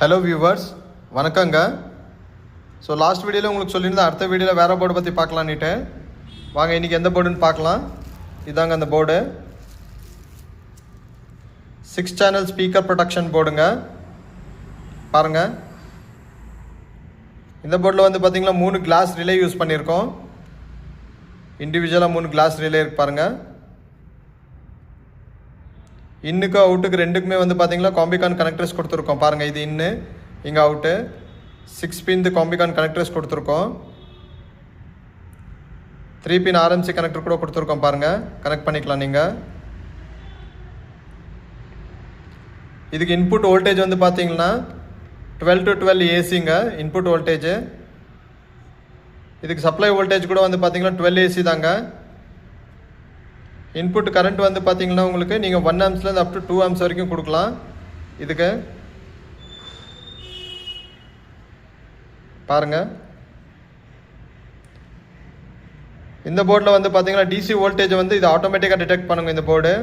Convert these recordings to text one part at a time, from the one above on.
Hello viewers, வணக்கங்க. So last வீடியோவில் உங்களுக்கு சொல்லியிருந்தேன் அடுத்த வீடியோவில் வேறு போர்டு பற்றி பார்க்கலான்னுட்டு. வாங்க இன்றைக்கி எந்த போர்டுன்னு பார்க்கலாம். இதாங்க அந்த போர்டு 6 சேனல் ஸ்பீக்கர் ப்ரொடெக்ஷன் போர்டுங்க. பாருங்கள், இந்த போர்டில் வந்து பார்த்திங்கன்னா 3 கிளாஸ் ரிலே யூஸ் பண்ணியிருக்கோம். இண்டிவிஜுவலாக 3 கிளாஸ் ரிலே இருக்கு பாருங்கள். இன்னுக்கு அவுட்டுக்கு ரெண்டுக்குமே வந்து பார்த்தீங்கன்னா காம்பிகான் கனெக்டர்ஸ் கொடுத்துருக்கோம். பாருங்கள், இது இன்னு, இங்கே அவுட்டு 6 பின் காம்பிகான் கனெக்டர்ஸ் கொடுத்துருக்கோம். 3 பின் ஆர்எம்சி கனெக்டர் கூட கொடுத்துருக்கோம். பாருங்கள், கனெக்ட் பண்ணிக்கலாம் நீங்கள். இதுக்கு இன்புட் வோல்டேஜ் வந்து பார்த்தீங்கன்னா 12 to 12 ஏசிங்க இன்புட் வோல்டேஜ். இதுக்கு சப்ளை வோல்டேஜ் கூட வந்து பார்த்தீங்கன்னா 12 ஏசி தாங்க. இன்புட் கரண்ட் வந்து பார்த்தீங்கன்னா உங்களுக்கு நீங்கள் 1 ஆம்ஸ்லேருந்து அப் டு 2 ஆம்ஸ் வரைக்கும் கொடுக்கலாம். இதுக்கு பாருங்கள், இந்த போர்டில் வந்து பார்த்தீங்கன்னா டிசி வோல்டேஜ் வந்து இது ஆட்டோமேட்டிக்காக டிடெக்ட் பண்ணுங்க. இந்த போர்டு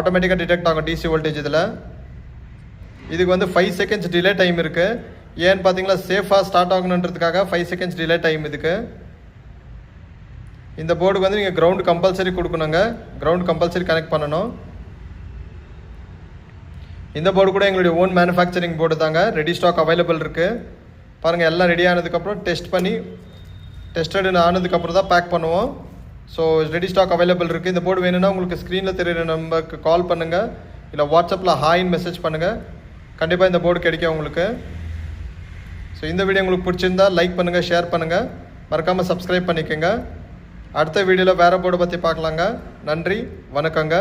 ஆட்டோமேட்டிக்காக டிடெக்ட் ஆகும் டிசி வோல்டேஜ். இதில் இதுக்கு வந்து 5 செகண்ட்ஸ் டிலே டைம் இருக்குது. ஏன்னு பார்த்தீங்கன்னா சேஃபாக ஸ்டார்ட் ஆகணுன்றதுக்காக 5 செகண்ட்ஸ் டிலே டைம் இதுக்கு. இந்த போர்டுக்கு வந்து நீங்கள் கிரவுண்ட் கம்பல்சரி கொடுக்கணுங்க. கிரவுண்ட் கம்பல்சரி கனெக்ட் பண்ணணும். இந்த போர்டு கூட எங்களுடைய ஓன் மேனுஃபேக்சரிங் போர்டு தாங்க. ரெடி ஸ்டாக் அவைலபிள் இருக்குது. பாருங்கள், எல்லாம் ரெடி ஆனதுக்கப்புறம் டெஸ்ட் பண்ணி டெஸ்டட் ஆனதுக்கப்புறம் தான் பேக் பண்ணுவோம். ஸோ ரெடி ஸ்டாக் அவைலபிள் இருக்குது. இந்த போர்டு வேணும்னா உங்களுக்கு ஸ்க்ரீனில் தெரியுற நம்பருக்கு கால் பண்ணுங்கள், இல்லை வாட்ஸ்அப்பில் ஹாய்ன்னு மெசேஜ் பண்ணுங்கள். கண்டிப்பாக இந்த போர்டு கிடைக்கும் உங்களுக்கு. ஸோ இந்த வீடியோ உங்களுக்கு பிடிச்சிருந்தா லைக் பண்ணுங்கள், ஷேர் பண்ணுங்கள், மறக்காமல் சப்ஸ்கிரைப் பண்ணிக்கோங்க. அடுத்த வீடியோவில் வேறு போர்டு பற்றி பார்க்கலாங்க. நன்றி, வணக்கங்க.